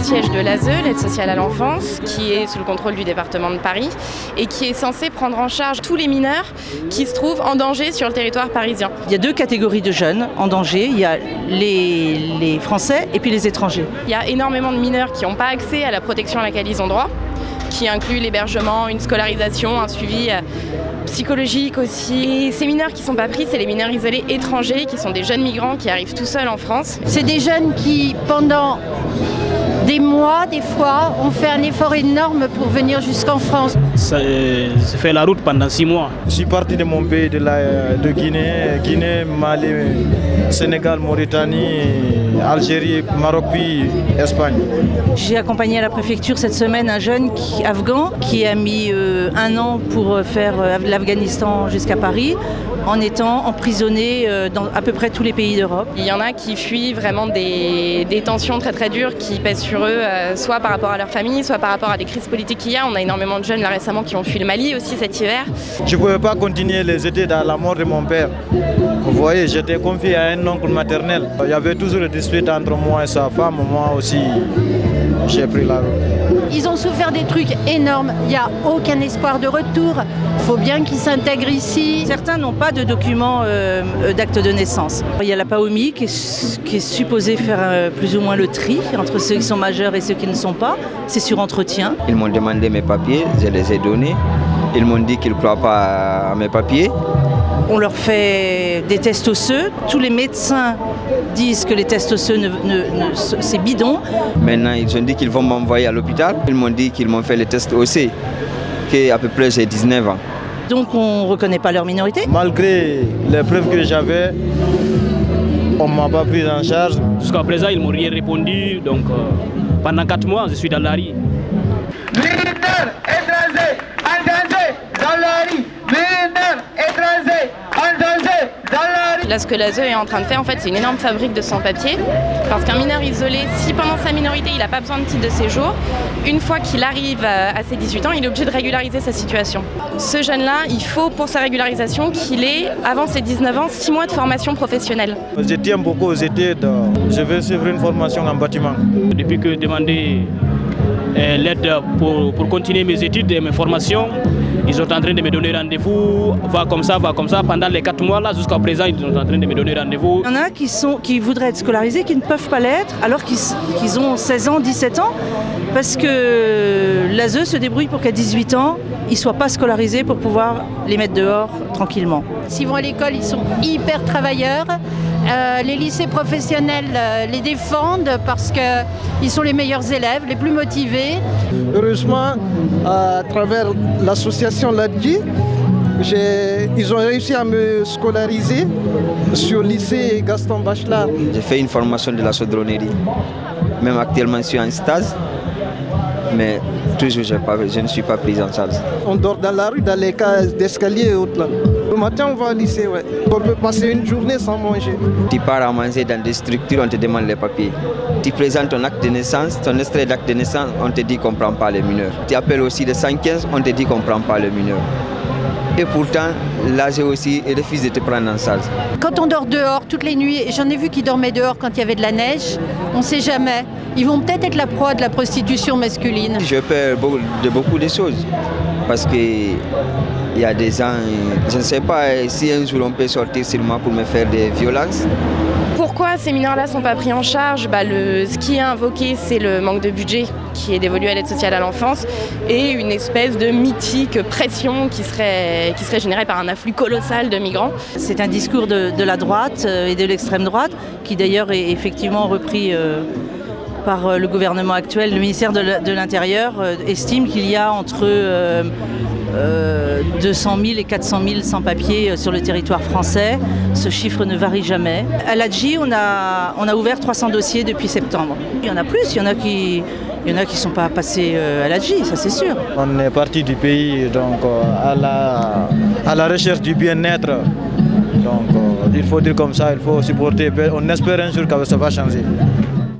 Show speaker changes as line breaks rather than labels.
Siège de l'ASE, l'aide sociale à l'enfance, qui est sous le contrôle du département de Paris et qui est censé prendre en charge tous les mineurs qui se trouvent en danger sur le territoire parisien.
Il y a deux catégories de jeunes en danger, il y a les Français et puis les étrangers.
Il y a énormément de mineurs qui n'ont pas accès à la protection à laquelle ils ont droit, qui inclut l'hébergement, une scolarisation, un suivi psychologique aussi. Et ces mineurs qui ne sont pas pris, c'est les mineurs isolés étrangers, qui sont des jeunes migrants qui arrivent tout seuls en France.
C'est des jeunes qui, pendant des mois, des fois, ont fait un effort énorme pour venir jusqu'en France.
Ça fait la route pendant 6 mois.
Je suis parti de mon pays, de Guinée, Mali, Sénégal, Mauritanie, Algérie, Maroc, puis Espagne.
J'ai accompagné à la préfecture cette semaine un jeune afghan qui a mis 1 an pour faire l'Afghanistan jusqu'à Paris, en étant emprisonné dans à peu près tous les pays d'Europe.
Il y en a qui fuient vraiment des tensions très très dures qui pèsent sur eux, soit par rapport à leur famille, soit par rapport à des crises politiques qu'il y a. On a énormément de jeunes là récemment qui ont fui le Mali aussi cet hiver.
Je ne pouvais pas continuer les aider dans la mort de mon père. Vous voyez, j'étais confié à un oncle maternel. Il y avait toujours le dispute entre moi et sa femme. Moi aussi, j'ai pris la route.
Ils ont souffert des trucs énormes. Il n'y a aucun espoir de retour. Il faut bien qu'ils s'intègrent ici.
Certains n'ont pas de documents d'acte de naissance. Il y a la PAOMI qui est supposée faire plus ou moins le tri entre ceux qui sont majeurs et ceux qui ne sont pas. C'est sur entretien.
Ils m'ont demandé mes papiers, je les ai donnés. Ils m'ont dit qu'ils ne croient pas à mes papiers.
On leur fait des tests osseux. Tous les médecins disent que les tests osseux, c'est bidon.
Maintenant, ils ont dit qu'ils vont m'envoyer à l'hôpital. Ils m'ont dit qu'ils m'ont fait les tests osseux, qu'à peu près j'ai 19 ans.
Donc on ne reconnaît pas leur minorité.
Malgré les preuves que j'avais, on ne m'a pas pris en charge.
Jusqu'à présent, ils ne m'ont rien répondu. Donc pendant 4 mois, je suis dans la rue.
Mineurs étrangers en danger dans la rue. Mineurs étrangers en danger dans la rue.
Là, ce que l'ASE est en train de faire, en fait, c'est une énorme fabrique de sans-papiers. Parce qu'un mineur isolé, si pendant sa minorité, il n'a pas besoin de titre de séjour, une fois qu'il arrive à ses 18 ans, il est obligé de régulariser sa situation. Ce jeune-là, il faut pour sa régularisation qu'il ait, avant ses 19 ans, 6 mois de formation professionnelle.
Je tiens beaucoup aux études. Je vais suivre une formation en bâtiment.
Depuis que j'ai demandé l'aide pour continuer mes études et mes formations, ils sont en train de me donner rendez-vous, va comme ça. Pendant les 4 mois là, jusqu'à présent, ils sont en train de me donner rendez-vous.
Il y en a qui voudraient être scolarisés, qui ne peuvent pas l'être, alors qu'ils ont 16 ans, 17 ans, parce que l'ASE se débrouille pour qu'à 18 ans, ils ne soient pas scolarisés pour pouvoir les mettre dehors tranquillement.
S'ils vont à l'école, ils sont hyper travailleurs. Les lycées professionnels les défendent parce qu'ils sont les meilleurs élèves, les plus motivés.
Heureusement, à travers l'association LADGI, ils ont réussi à me scolariser sur le lycée Gaston Bachelard.
J'ai fait une formation de la chaudronnerie. Même actuellement, je suis en stage, mais toujours je ne suis pas prise en charge.
On dort dans la rue, dans les cases d'escalier et autres là. Le matin, on va au lycée, ouais. On peut passer une journée sans manger.
Tu pars à manger dans des structures, on te demande les papiers. Tu présentes ton acte de naissance, ton extrait d'acte de naissance, on te dit qu'on ne prend pas les mineurs. Tu appelles aussi le 115, on te dit qu'on ne prend pas les mineurs. Et pourtant, l'ASE aussi refuse de te prendre en charge.
Quand on dort dehors toutes les nuits, j'en ai vu qui dormaient dehors quand il y avait de la neige, on ne sait jamais. Ils vont peut-être être la proie de la prostitution masculine.
Je perds beaucoup de choses parce qu'il y a des gens, je ne sais pas si un jour on peut sortir sur moi pour me faire des violences.
Pourquoi ces mineurs-là ne sont pas pris en charge ? Ce qui est invoqué, c'est le manque de budget qui est dévolu à l'aide sociale à l'enfance et une espèce de mythique pression qui serait générée par un afflux colossal de migrants.
C'est un discours de la droite et de l'extrême droite qui d'ailleurs est effectivement repris par le gouvernement actuel. Le ministère de l'Intérieur estime qu'il y a entre 200 000 et 400 000 sans-papiers sur le territoire français. Ce chiffre ne varie jamais. À l'ADGI, on a ouvert 300 dossiers depuis septembre. Il y en a plus, il y en a qui ne sont pas passés à l'ADGI, ça c'est sûr.
On est parti du pays donc, à la recherche du bien-être. Donc il faut dire comme ça, il faut supporter. On espère un jour que ça va changer.